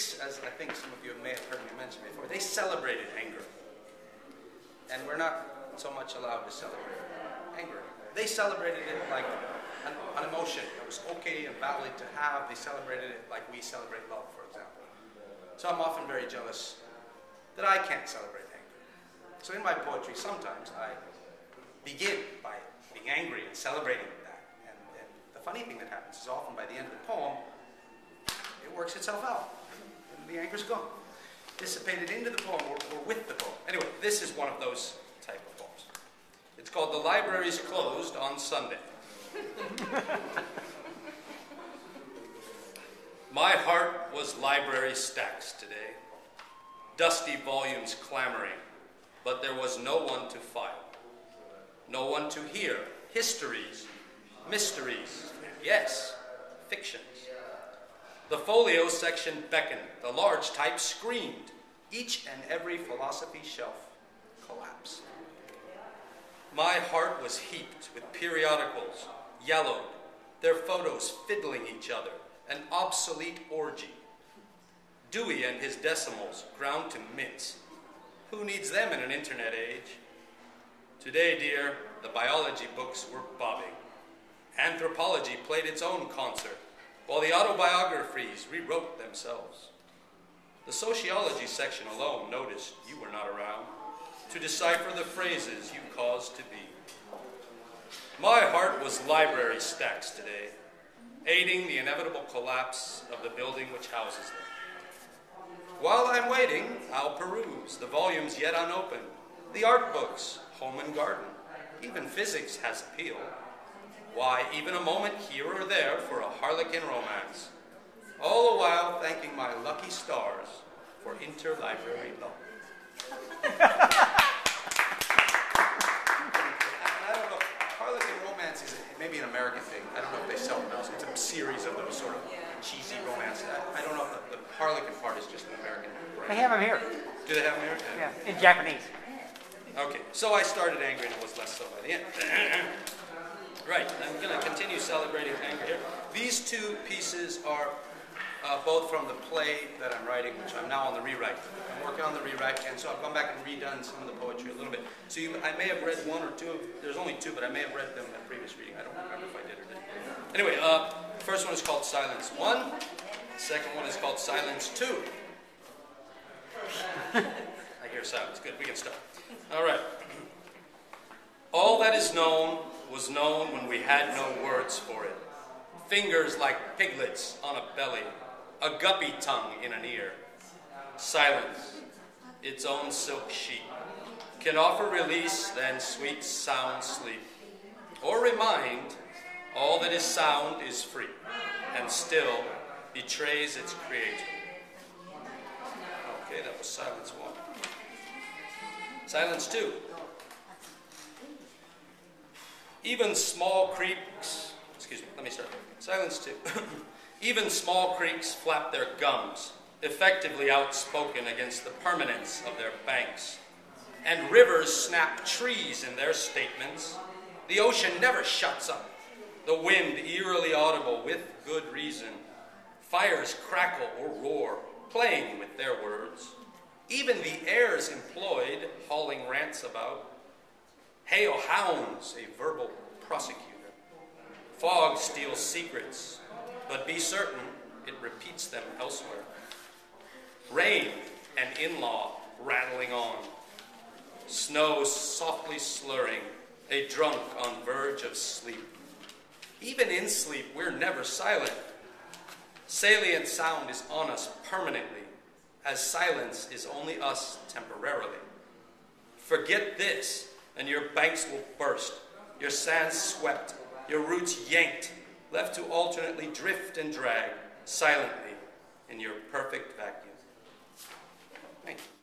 Greeks, as I think some of you may have heard me mention before, they celebrated anger. And we're not so much allowed to celebrate anger. They celebrated it like an emotion that was okay and valid to have. They celebrated it like we celebrate love, for example. So I'm often very jealous that I can't celebrate anger. So in my poetry, sometimes I begin by being angry and celebrating that. And the funny thing that happens is often by the end of the poem, it works itself out. And the anger's gone. Dissipated into the poem or with the poem. Anyway, this is one of those type of poems. It's called The Library's Closed on Sunday. My heart was library stacks today. Dusty volumes clamoring, but there was no one to file. No one to hear histories, mysteries, and yes, fictions. The folio section beckoned, the large type screamed. Each and every philosophy shelf collapsed. My heart was heaped with periodicals, yellowed, their photos fiddling each other, an obsolete orgy. Dewey and his decimals ground to mince. Who needs them in an internet age? Today, dear, the biology books were bobbing. Anthropology played its own concert, while the autobiographies rewrote themselves. The sociology section alone noticed you were not around to decipher the phrases you caused to be. My heart was library stacks today, aiding the inevitable collapse of the building which houses them. While I'm waiting, I'll peruse the volumes yet unopened, the art books, home and garden, even physics has appeal. Why, even a moment here or there for a harlequin romance, all the while thanking my lucky stars for interlibrary love. I don't know, harlequin romance is maybe an American thing. I don't know if they sell them now. It's a series of those sort of cheesy romances. I don't know if the harlequin part is just an American brand. They have them here. Do they have them here? Yeah, in Japanese. Okay, so I started angry and it was less so by the end. Right, I'm going to continue celebrating anger here. These two pieces are both from the play that I'm writing, which I'm now on the rewrite. I'm working on the rewrite, and so I've gone back and redone some of the poetry a little bit. So I may have read one or two, there's only two, but I may have read them at previous reading. I don't remember if I did or didn't. Anyway, the first one is called Silence 1. The second one is called Silence 2. I hear silence. Good, we can start. All right. All that is known was known when we had no words for it. Fingers like piglets on a belly, a guppy tongue in an ear. Silence, its own silk sheet, can offer release then sweet sound sleep, or remind all that is sound is free, and still betrays its creator. Okay, that was Silence 1. Silence 2. Even small creeks, excuse me, let me start. Silence 2. Even small creeks flap their gums, effectively outspoken against the permanence of their banks. And rivers snap trees in their statements. The ocean never shuts up. The wind eerily audible with good reason. Fires crackle or roar, playing with their words. Even the airs employed, hauling rants about. Hail hounds, a verbal prosecutor. Fog steals secrets, but be certain it repeats them elsewhere. Rain, an in-law, rattling on. Snow softly slurring, a drunk on verge of sleep. Even in sleep, we're never silent. Salient sound is on us permanently, as silence is only us temporarily. Forget this, and your banks will burst, your sands swept, your roots yanked, left to alternately drift and drag silently in your perfect vacuum. Thank you.